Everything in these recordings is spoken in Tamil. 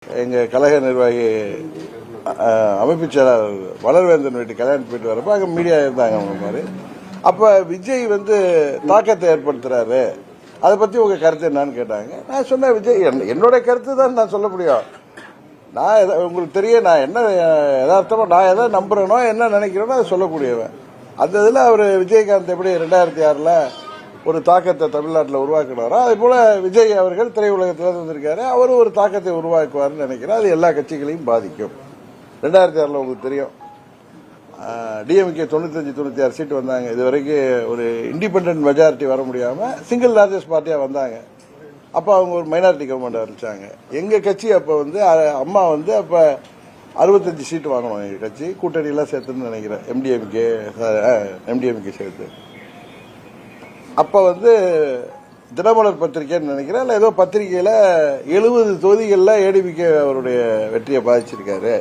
எங்க கழக நிர்வாகி அமைப்பு செயலாளர் வளர்வேந்தன் வீட்டு கல்யாணம் போயிட்டு வரப்ப அங்க மீடியா இருந்தாங்க அவங்க மாதிரி. அப்ப விஜய் தாக்கத்தை ஏற்படுத்துறாரு, அதை பத்தி உங்க கருத்து என்னன்னு கேட்டாங்க. நான் சொன்னேன், விஜய் என்னோட கருத்து தான் நான் சொல்ல முடியும். நான் உங்களுக்கு தெரியும், நான் என்ன யதார்த்தமா நான் எதை நம்புறேனோ என்ன நினைக்கிறேனோ அதை சொல்லக்கூடியவன். அந்த இதில் அவர் விஜயகாந்த் எப்படி 2006 ஒரு தாக்கத்தை தமிழ்நாட்டில் உருவாக்கினாரோ அதே போல விஜய் அவர்கள் திரையுலகத்தில் வந்திருக்காரு, அவரும் ஒரு தாக்கத்தை உருவாக்குவார்னு நினைக்கிறேன். அது எல்லா கட்சிகளையும் பாதிக்கும். 2006 உங்களுக்கு தெரியும், டிஎம்கே 95-96 சீட்டு வந்தாங்க. இதுவரைக்கும் ஒரு இண்டிபெண்டன்ட் மெஜாரிட்டி வர முடியாம சிங்கிள் லார்ஜஸ்ட் பார்ட்டியா வந்தாங்க. அப்ப அவங்க ஒரு மைனாரிட்டி கவர்மெண்ட் ஆரம்பிச்சாங்க. எங்க கட்சி அப்ப அம்மா அப்ப 65 சீட்டு வாங்கணும். எங்க கட்சி கூட்டணி எல்லாம் சேர்த்துன்னு நினைக்கிறேன், எம்டிஎம்கே சேர்த்து. அப்ப தினமலர் பத்திரிகைன்னு நினைக்கிறேன், இல்ல ஏதோ பத்திரிகையில 70 தொகுதிகளில் ஏடிபிகே அவருடைய வெற்றியை பாதிச்சிருக்காரு.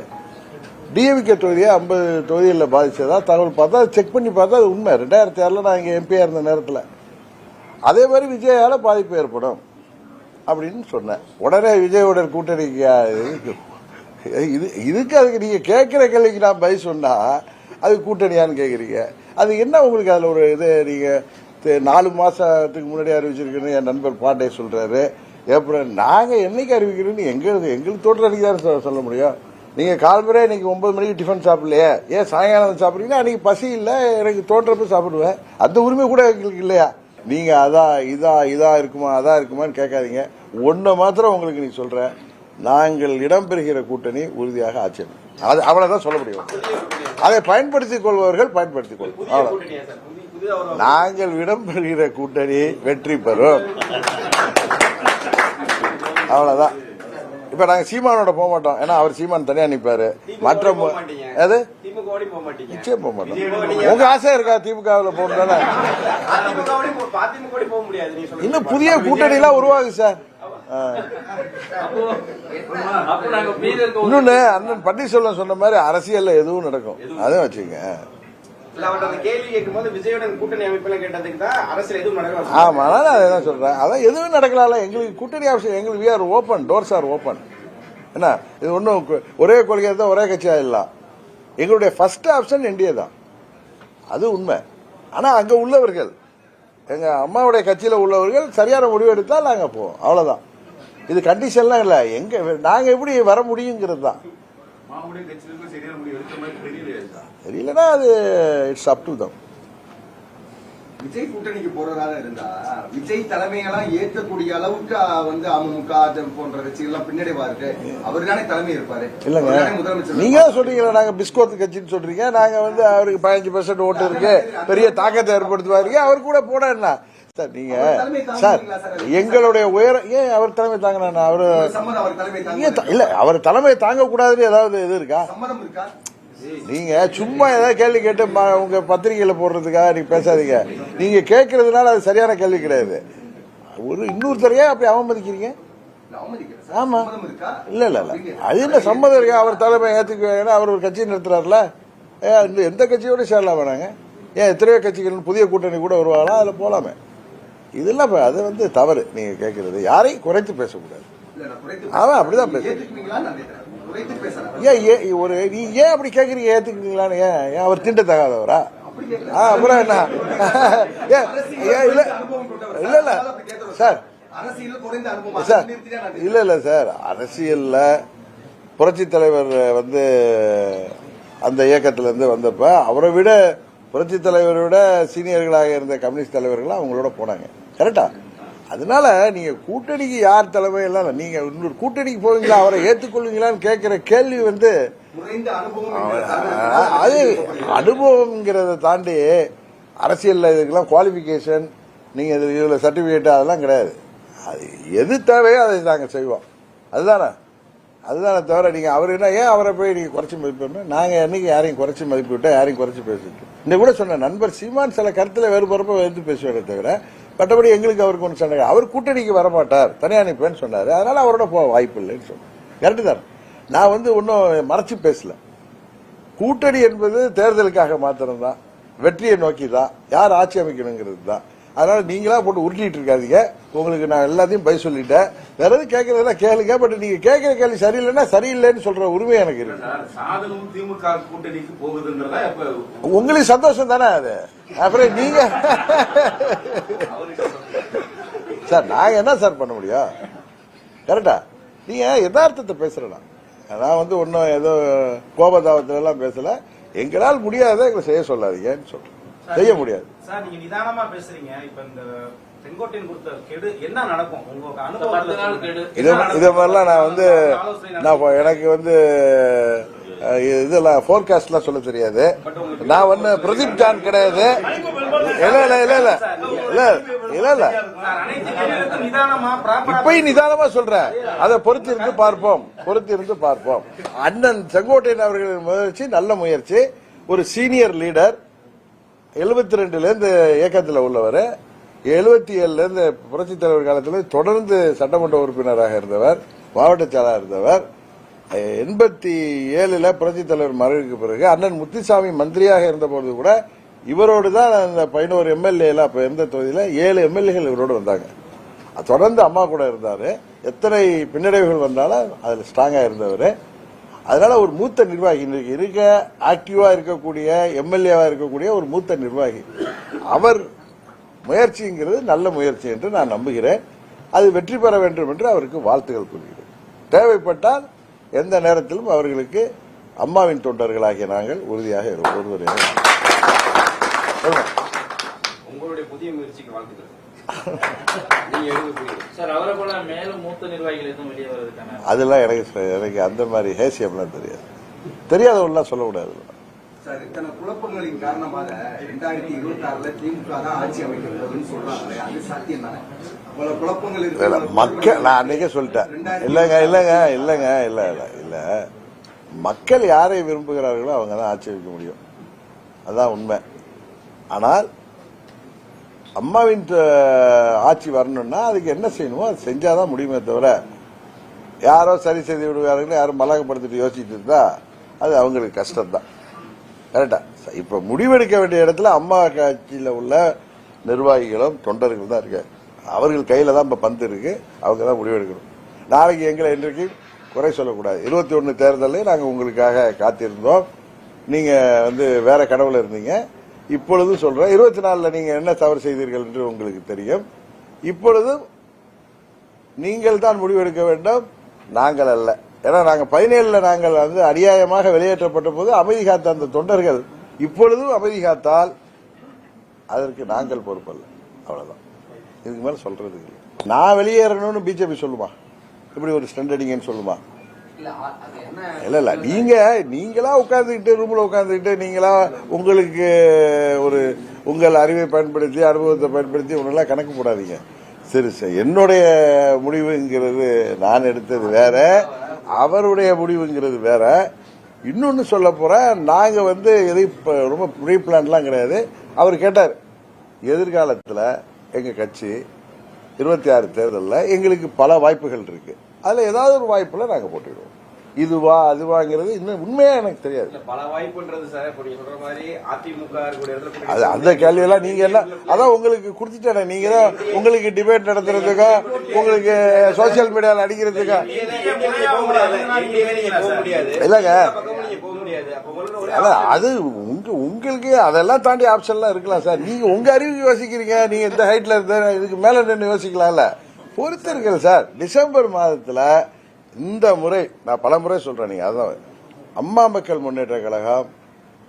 டிஎம்கே தொகுதியை 50 தொகுதிகளில் பாதிச்சதா தகவல் பார்த்தா செக் பண்ணி பார்த்தா அது உண்மை. 2006 நான் இங்க எம்பியா இருந்த நேரத்தில் அதே மாதிரி விஜயால பாதிப்பு ஏற்படும் அப்படின்னு சொன்னேன். உடனே விஜயோட கூட்டணிக்கு அதுக்கு நீங்க கேட்கிற கேள்விக்கு நான் பதில் சொன்னா அது கூட்டணியான்னு கேக்குறீங்க. அது என்ன உங்களுக்கு அதுல ஒரு இது? நீங்க 4 மாசத்துக்கு முன்னாடி அறிவிச்சிருக்கேன்னு என் நண்பர் பாண்டே சொல்றாரு. ஏப்ரல் நாங்க என்னைக்கு அறிவிக்கிறோன்னு எங்களுக்கு தோற்ற அன்னைக்கு தான் சொல்ல முடியும். நீங்க கால்முறை இன்னைக்கு 9 மணிக்கு டிஃபன் சாப்பிடலையே, ஏன் சாயங்காலம் சாப்பிடுறீங்கன்னா அன்னைக்கு பசி இல்லை, எனக்கு தோற்றப்ப சாப்பிடுவேன். அந்த உரிமை கூட எங்களுக்கு இல்லையா? நீங்க இதா இருக்குமா அதா இருக்குமான்னு கேட்காதீங்க. ஒன்ன மாத்திரம் உங்களுக்கு நீ சொல்ற, நாங்கள் இடம்பெறுகிற கூட்டணி உறுதியாக ஆட்சி. அது அவ்வளவுதான் சொல்ல முடியும். அதை பயன்படுத்திக் கொள்பவர்கள் பயன்படுத்திக் கொள்வோம். நாங்கள் இடம்பெறுகிற கூட்டணி வெற்றி பெறும், அவ்வளவுதான். இப்ப நாங்க சீமானோட போக மாட்டோம், ஏன்னா அவர் சீமான் தனியா நிப்பாரு. மற்ற நிச்சயம் போக மாட்டோம். உங்க ஆசை இருக்கா திமுகவில் போகணும்? இன்னும் புதிய கூட்டணி எல்லாம் உருவாகுது சார். இன்னொன்னு அண்ணன் பன்னீர்செல்வம் சொன்ன மாதிரி அரசியல்ல எதுவும் நடக்கும், அதான் வச்சுங்க. ஆமா, அதான் சொல்றேன். அதான் எதுவும் நடக்கலாம். எங்களுக்கு கூட்டணி அவசியம். எங்களுக்கு we are open, doors are open. என்ன இது ஒன்னும் ஒரே கொள்கை தான் ஒரே கட்சியா இல்ல. எங்களுடைய ஃபர்ஸ்ட் ஆப்ஷன் என்டிஏ தான், அது உண்மை. ஆனா அங்க உள்ளவர்கள், எங்க அம்மாவுடைய கட்சியில உள்ளவர்கள் சரியான முடிவு எடுத்தால் நாங்க போவோம், அவ்வளவுதான். இது கண்டிஷன்லாம் இல்ல. நாங்க எப்படி வர முடியுங்கிறது தான். தெரியலன்னா அது it's up to them. Vijay கூட்டணிக்கு போறதாக இருந்தா விஜய் தலைமையெல்லாம் ஏற்கக்கூடிய அளவுக்கு அமமுக போன்ற கட்சிகள் பின்னடைவா இருக்கு. அவர் தானே தலைமை இருப்பாரு. இல்லங்க, நீங்க சொல்றீங்களா நாங்க பிஸ்கோத் கட்சின்னு சொல்றீங்க. நாங்க அவருக்கு 15% ஓட்டு இருக்கு, பெரிய தாக்கத்தை ஏற்படுத்துவாரு, அவர் கூட போட என்ன சார்? நீங்க சார் எங்களுடைய உயரம் ஏன் அவர் தலைமை தாங்கினா? அவரு இல்ல, அவர் தலைமை தாங்க கூடாதுன்னு ஏதாவது இது இருக்கா? நீங்க சும்மா ஏதாவது கேள்வி கேட்டு உங்க பத்திரிகையில போடுறதுக்காக நீங்க பேசாதீங்க. நீங்க கேட்கறதுனால அது சரியான கேள்வி கிடையாது. ஒரு இன்னொருத்தரையே அப்படி அவமதிக்கிறீங்க. ஆமா, இல்ல இல்ல இல்ல, அது என்ன சம்மதம் இருக்கா? அவர் தலைமை ஏத்துக்க அவர் ஒரு கட்சி நடத்துறாருல, எந்த கட்சியோட சேரலாம் வேணாங்க? ஏன் எத்தனையோ கட்சிகள் புதிய கூட்டணி கூட வருவாங்களா, அதுல போலாமே. இதெல்லாம் அது தவறு. நீங்க கேட்கறது யாரையும் குறைத்து பேசக்கூடாது. அவன் அப்படிதான் பேசுறேன். நீ ஏன் அப்படி கேக்குறீங்க? ஏத்துக்கிறீங்களான்னு ஏன் அவர் திண்ட தகாதவரா? அப்புறம் என்ன? இல்ல இல்ல சார், சார் இல்ல இல்ல சார், அரசியல்ல புரட்சி தலைவர் அந்த இயக்கத்துல இருந்து வந்தப்ப அவரை விட புரட்சி தலைவரை விட சீனியர்களாக இருந்த கம்யூனிஸ்ட் தலைவர்கள் அவங்களோட போனாங்க, கரெக்டா? அதனால நீங்க கூட்டணிக்கு யார் தலைமை எல்லாம் நீங்க இன்னொரு கூட்டணிக்கு போவீங்களா, அவரை ஏற்றுக்கொள்வீங்களான்னு கேட்கிற கேள்வி அது அனுபவம்ங்கிறத தாண்டி அரசியல் இதுக்கெல்லாம் குவாலிபிகேஷன், நீங்க இதுல சர்டிபிகேட் அதெல்லாம் கிடையாது. அது எது தேவையோ அதை நாங்க செய்வோம், அதுதானே தவிர நீங்க அவர் என்ன ஏன் அவரை போய் நீங்க குறைச்சி மதிப்பீங்க? நாங்க என்னைக்கு யாரையும் குறைச்சி மதிப்பு விட்டோம், யாரையும் குறைச்சி பேசிட்டு இந்த கூட சொன்ன நண்பர் சீமான் சில கருத்துல வேறுபறப்ப எடுத்து பேசுவாரே தவிர மற்றபடி எங்களுக்கு அவருக்கு ஒன்று சொன்னாங்க. அவர் கூட்டணிக்கு வரமாட்டார், தனியா நிற்பேன்னு சொன்னாரு, அதனால அவரோட போக வாய்ப்பு இல்லைன்னு சொன்னேன். கரெக்டு தான். நான் ஒன்னும் மறைச்சு பேசல. கூட்டணி என்பது தேர்தலுக்காக மாத்திரம்தான், வெற்றியை நோக்கி தான், யார் ஆட்சி அமைக்கணுங்கிறது தான். அதனால நீங்களா போட்டு உருட்டிட்டு இருக்காதீங்க. உங்களுக்கு நான் எல்லாத்தையும் பதில் சொல்லிட்டேன். வேற எதுவும் கேட்கறதுனா கேளுங்க. பட் நீங்க கேட்கிற கேள்வி சரியில்லைன்னா சரியில்லைன்னு சொல்ற உரிமை எனக்கு இருக்கு. சாதகம் திமுக கூட்டணிக்கு போகுதுன்றதா உங்களுக்கு சந்தோஷம் தானே அது. அப்புறம் நீங்க சார் நாங்க என்ன சார் பண்ண முடியும்? கரெக்டா? நீங்க யதார்த்தத்தை பேசுறா. நான் வந்து ஒன்னும் ஏதோ கோபதாபத்துல எல்லாம் பேசல. எங்களால் முடியாத எங்களை செய்ய சொல்லாதீங்கன்னு சொல்றேன். செய்ய முடியாது சார். நீங்க நிதானமா பேசுறீங்க. இப்ப இந்த செங்கோட்டையன் கொடுத்த கெடு என்ன நடக்கும் உங்க அனுபவத்துல? இத மாதிரிலாம் நான் வந்து எனக்கு வந்து இதெல்லாம் போர்காஸ்ட் எல்லாம் சொல்ல தெரியாது. நான் வந்து பிரதீப் ஜான் கிடையாது. இப்பயும் நிதானமா சொல்றேன். அதை பொறுத்து இருந்து பார்ப்போம். அண்ணன் செங்கோட்டையன் அவர்களின் முயற்சி நல்ல முயற்சி. ஒரு சீனியர் லீடர் 72ல இருந்து இயக்கத்தில் உள்ளவர், 77ல இருந்து புரட்சித் தலைவர் காலத்தில் தொடர்ந்து சட்டமன்ற உறுப்பினராக இருந்தவர், மாவட்ட செயலாளர் இருந்தவர். 87ல புரட்சித் தலைவர் மறைவுக்கு பிறகு அண்ணன் முத்துசாமி மந்திரியாக இருந்தபோது கூட இவரோடு தான் அந்த 11 எம்எல்ஏல அப்ப எந்த தொகுதியில 7 எம்எல்ஏகள் இவரோடு வந்தாங்க. தொடர்ந்து அம்மா கூட இருந்தாரு. எத்தனை பின்னடைவுகள் வந்தாலும் அதுல ஸ்ட்ராங்கா இருந்தவர். அதனால ஒரு மூத்த நிர்வாகி இருக்க ஆக்டிவா இருக்கக்கூடிய எம்எல்ஏவா இருக்கக்கூடிய ஒரு மூத்த நிர்வாகி. அவர் முயற்சிங்கிறது நல்ல முயற்சி என்று நான் நம்புகிறேன். அது வெற்றி பெற வேண்டும் என்று அவருக்கு வாழ்த்துக்கள் கூறுகிறேன். தேவைப்பட்டால் எந்த நேரத்திலும் அவர்களுக்கு அம்மாவின் தொண்டர்களாகிய நாங்கள் உறுதியாக உங்களுடைய புதிய முயற்சிக்கு வாழ்த்துக்கள். அதெல்லாம் எனக்கு அந்த மாதிரி ஹேசியம்லாம் தெரியாதவெல்லாம் சொல்லக்கூடாது. சார், இத்தனை குழப்பங்களின் காரணமாக 2026ல திமுக தான் ஆட்சி அமைக்க போகுதுன்னு சொல்றாங்க. அது சாத்தியம் தானே? பல குழப்பங்கள் இருக்கு. மக்கள் நான் அன்னைக்கே சொல்லிட்டேன். இல்ல மக்கள் யாரை விரும்புகிறார்களோ அவங்க தான் ஆட்சி அமைக்க முடியும். அதான் உண்மை. ஆனால் அம்மாவின் ஆட்சி வரணும்னா அதுக்கு என்ன செய்யணுமோ அது செஞ்சாதான் முடியுமே தவிர யாரோ சரி செய்து விடுவார்கள் யாரும் மலகப்படுத்திட்டு யோசிச்சுட்டு இருந்தா அது அவங்களுக்கு கஷ்டம்தான். கரெக்டா? இப்ப முடிவெடுக்க வேண்டிய இடத்துல அம்மா கட்சியில உள்ள நிர்வாகிகளும் தொண்டர்கள் தான் இருக்காரு. அவர்கள் கையில தான் இப்ப பந்து இருக்கு. அவங்க தான் முடிவெடுக்கணும். நாளைக்கு எங்களை இன்றைக்கு குறை சொல்லக்கூடாது. 21 தேர்தலில் நாங்க உங்களுக்காக காத்திருந்தோம். நீங்க வந்து வேற கனவுல இருந்தீங்க. இப்பொழுதும் சொல்றேன், 24ல நீங்க என்ன தவறு செய்தீர்கள் என்று உங்களுக்கு தெரியும். இப்பொழுதும் நீங்கள் தான் முடிவெடுக்க வேண்டும், நாங்கள் அல்ல. ஏன்னா நாங்க 17ல நாங்கள் வந்து அநியாயமாக வெளியேற்றப்பட்ட போது அமைதி காத்த அந்த தொண்டர்கள் இப்பொழுதும் அமைதி காத்தால் அதற்கு நாங்கள் பொறுப்பல்ல. அவ்வளவுதான். இதுக்கு மேல சொல்றது இல்லை. நான் வெளியேறணும்னு பிஜேபி சொல்லுமா? இப்படி ஒரு ஸ்டண்ட் அடிங்கன்னு சொல்லுமா? இல்ல நீங்களா உட்கார்ந்துக்கிட்டு ரூம்ல உட்கார்ந்துக்கிட்டு நீங்களா உங்களுக்கு ஒரு உங்கள் அறிவை பயன்படுத்தி அனுபவத்தை பயன்படுத்தி ஒன்னெல்லாம் கணக்கு போடாதீங்க. சரி என்னுடைய முடிவுங்கிறது நான் எடுத்தது வேற, அவருடைய முடிவுங்கிறது வேற. இன்னொன்னு சொல்ல போற, நாங்க வந்து எதையும் ரொம்ப ப்ரீ பிளான்லாம் கிடையாது. அவர் கேட்டார், எதிர்காலத்தில் எங்க கட்சி 26 தேர்தலில் எங்களுக்கு பல வாய்ப்புகள் இருக்கு, அதுல ஏதாவது ஒரு வாய்ப்புல நாங்க போட்டுடுவோம். இதுவா அதுவாங்கிறது இன்னும் உண்மையா எனக்கு தெரியாது. பல வாய்ப்புன்றது சார் சொல்ற மாதிரி அதிமுக அந்த கேள்வி எல்லாம் நீங்க எல்லாம் அதான் உங்களுக்கு குடுத்துட்டேன். நீங்க தான் உங்களுக்கு டிபேட் நடத்துறதுக்கோ உங்களுக்கு சோசியல் மீடியால அடிக்கிறதுக்கோ இல்லங்க. அது உங்களுக்கு அதெல்லாம் தாண்டி ஆப்ஷன்லாம் இருக்கலாம் சார். நீங்க உங்க அறிவுக்கு யோசிக்கிறீங்க. நீங்க இந்த ஹைட்ல இருந்த இதுக்கு மேல நின்று யோசிக்கலாம்ல. பொறுத்து இருக்கிறது சார். டிசம்பர் மாதத்துல இந்த முறை நான் பல முறை சொல்றேன், நீங்க அதான் அம்மா மக்கள் முன்னேற்ற கழகம்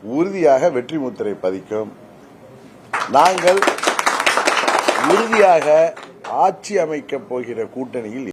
உறுதியாக வெற்றி முத்திரை பதிக்கும். நாங்கள் உறுதியாக ஆட்சி அமைக்க போகிற கூட்டணியில்